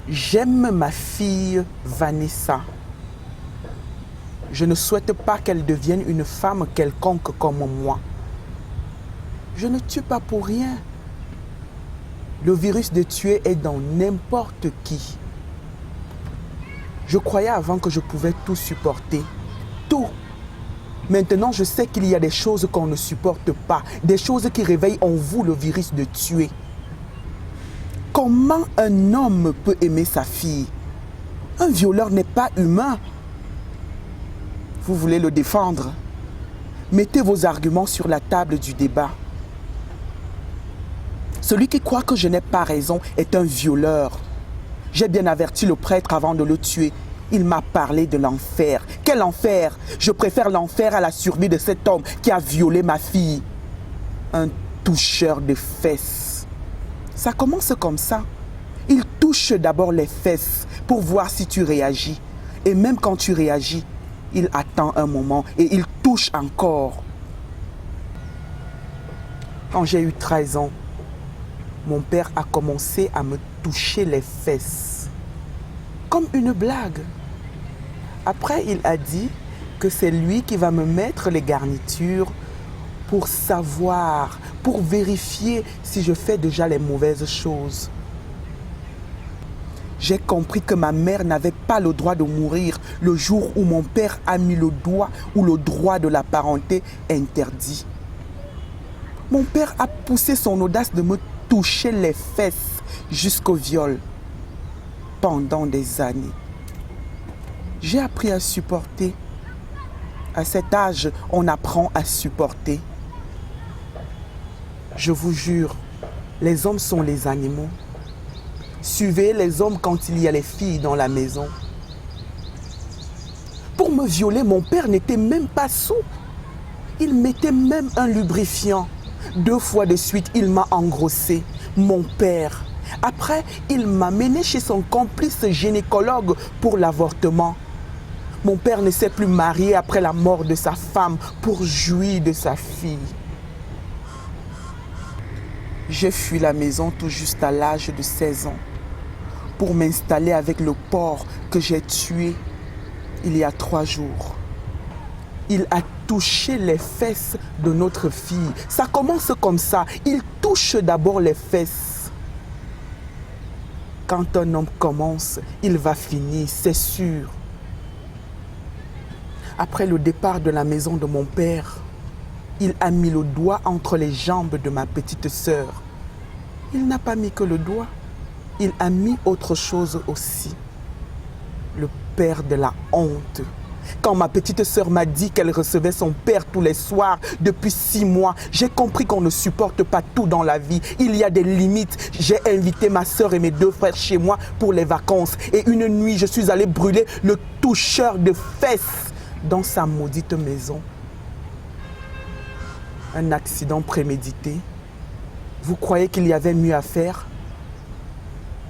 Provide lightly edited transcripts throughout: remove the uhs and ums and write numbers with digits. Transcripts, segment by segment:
J'aime ma fille Vanessa. Je ne souhaite pas qu'elle devienne une femme quelconque comme moi. Je ne tue pas pour rien. Le virus de tuer est dans n'importe qui. Je croyais avant que je pouvais tout supporter. Tout. Maintenant, je sais qu'il y a des choses qu'on ne supporte pas. Des choses qui réveillent en vous le virus de tuer. Comment un homme peut aimer sa fille? Un violeur n'est pas humain. Vous voulez le défendre? Mettez vos arguments sur la table du débat. Celui qui croit que je n'ai pas raison est un violeur. J'ai bien averti le prêtre avant de le tuer. Il m'a parlé de l'enfer. Quel enfer? Je préfère l'enfer à la survie de cet homme qui a violé ma fille. Un toucheur de fesses. Ça commence comme ça. Il touche d'abord les fesses pour voir si tu réagis. Et même quand tu réagis, il attend un moment et il touche encore. Quand j'ai eu 13 ans, mon père a commencé à me toucher les fesses. Comme une blague. Après, il a dit que c'est lui qui va me mettre les garnitures pour savoir, pour vérifier si je fais déjà les mauvaises choses. J'ai compris que ma mère n'avait pas le droit de mourir le jour où mon père a mis le doigt où le droit de la parenté interdit. Mon père a poussé son audace de me toucher les fesses jusqu'au viol pendant des années. J'ai appris à supporter. À cet âge, on apprend à supporter. Je vous jure, les hommes sont les animaux. Suivez les hommes quand il y a les filles dans la maison. Pour me violer, mon père n'était même pas sourd. Il mettait même un lubrifiant. 2 fois de suite, il m'a engrossé. Mon père. Après, il m'a mené chez son complice gynécologue pour l'avortement. Mon père ne s'est plus marié après la mort de sa femme pour jouir de sa fille. J'ai fui la maison tout juste à l'âge de 16 ans pour m'installer avec le porc que j'ai tué il y a 3 jours. Il a touché les fesses de notre fille. Ça commence comme ça. Il touche d'abord les fesses. Quand un homme commence, il va finir, c'est sûr. Après le départ de la maison de mon père, il a mis le doigt entre les jambes de ma petite sœur. Il n'a pas mis que le doigt. Il a mis autre chose aussi. Le père de la honte. Quand ma petite sœur m'a dit qu'elle recevait son père tous les soirs depuis 6 mois, j'ai compris qu'on ne supporte pas tout dans la vie. Il y a des limites. J'ai invité ma sœur et mes 2 frères chez moi pour les vacances. Et une nuit, je suis allé brûler le toucheur de fesses dans sa maudite maison. Un accident prémédité. Vous croyez qu'il y avait mieux à faire?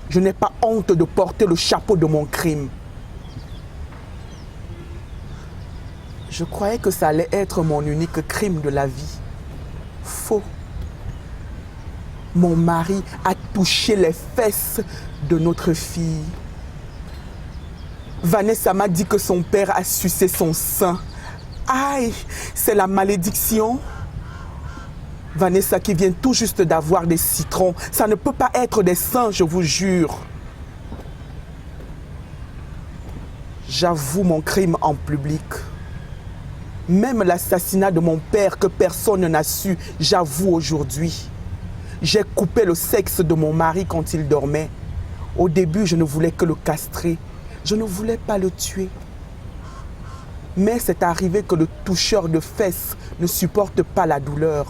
Je n'ai pas honte de porter le chapeau de mon crime. Je croyais que ça allait être mon unique crime de la vie. Faux. Mon mari a touché les fesses de notre fille. Vanessa m'a dit que son père a sucé son sein. Aïe, c'est la malédiction. Vanessa qui vient tout juste d'avoir des citrons. Ça ne peut pas être des seins, je vous jure. J'avoue mon crime en public. Même l'assassinat de mon père que personne n'a su, j'avoue aujourd'hui. J'ai coupé le sexe de mon mari quand il dormait. Au début, je ne voulais que le castrer. Je ne voulais pas le tuer. Mais c'est arrivé que le toucheur de fesses ne supporte pas la douleur.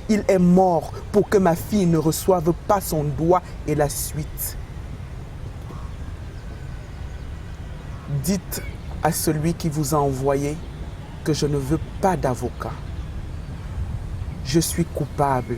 Il est mort pour que ma fille ne reçoive pas son doigt et la suite. Dites à celui qui vous a envoyé que je ne veux pas d'avocat. Je suis coupable.